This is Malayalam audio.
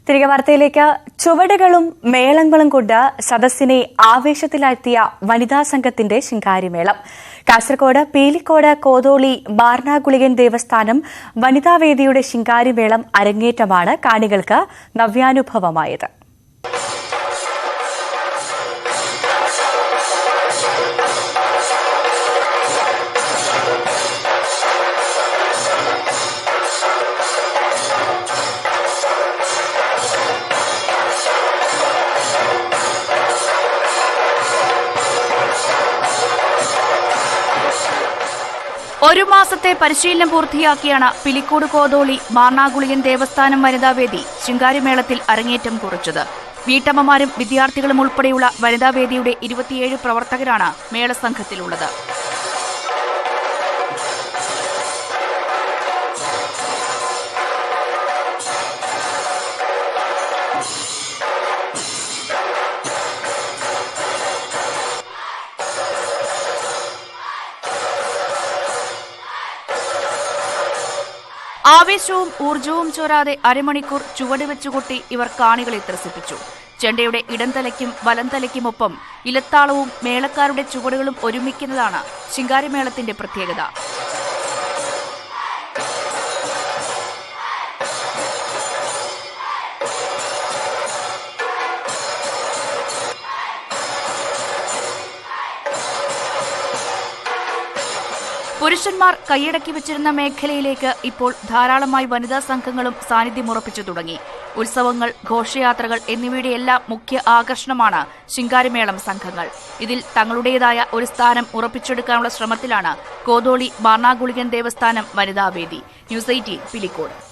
തിരികെ വാർത്തയിലേക്ക്. ചുവടുകളും മേളങ്ങളും കൊണ്ട് സദസ്സിനെ ആവേശത്തിലാഴ്ത്തിയ വനിതാ സംഘത്തിന്റെ ശിങ്കാരിമേളം. കാസർകോട് പീലിക്കോട് കോതോളി ബാർനാഗുളികൻ ദേവസ്ഥാനം വനിതാവേദിയുടെ ശിങ്കാരിമേളം അരങ്ങേറ്റമാണ് കാണികൾക്ക് നവ്യാനുഭവമായത്. ഒരു മാസത്തെ പരിശീലനം പൂർത്തിയാക്കിയാണ് പിലിക്കോട് കോതോളി ബാർനാഗുളികൻ ദേവസ്ഥാനം വനിതാവേദി ശിങ്കാരിമേളത്തിൽ അരങ്ങേറ്റം കുറിച്ചത്. വീട്ടമ്മമാരും വിദ്യാർത്ഥികളും ഉൾപ്പെടെയുള്ള വനിതാവേദിയുടെ 27 പ്രവർത്തകരാണ് മേളസംഘത്തിലുള്ളത്. ആവേശവും ഊർജവും ചോരാതെ അരമണിക്കൂർ ചുവട് വെച്ചുകൊട്ടി ഇവർ കാണികളെ ത്രസിപ്പിച്ചു. ചെണ്ടയുടെ ഇടംതലയ്ക്കും വലംതലയ്ക്കുമൊപ്പം ഇലത്താളവും മേളക്കാരുടെ ചുവടുകളും ഒരുമിക്കുന്നതാണ് ശിങ്കാരിമേളത്തിന്റെ പ്രത്യേകത. പുരുഷന്മാർ കൈയടക്കി വെച്ചിരുന്ന മേഖലയിലേക്ക് ഇപ്പോൾ ധാരാളമായി വനിതാ സംഘങ്ങളും സാന്നിധ്യമുറപ്പിച്ചു തുടങ്ങി. ഉത്സവങ്ങൾ, ഘോഷയാത്രകൾ എന്നിവയുടെയെല്ലാം മുഖ്യ ആകർഷണമാണ് ശിങ്കാരിമേളം സംഘങ്ങൾ. ഇതിൽ തങ്ങളുടേതായ ഒരു സ്ഥാനം ഉറപ്പിച്ചെടുക്കാനുള്ള ശ്രമത്തിലാണ് കോതോളി ബാർനാഗുളികൻ ദേവസ്ഥാനം വനിതാവേദി. ന്യൂസ് 18 പിലിക്കോട്.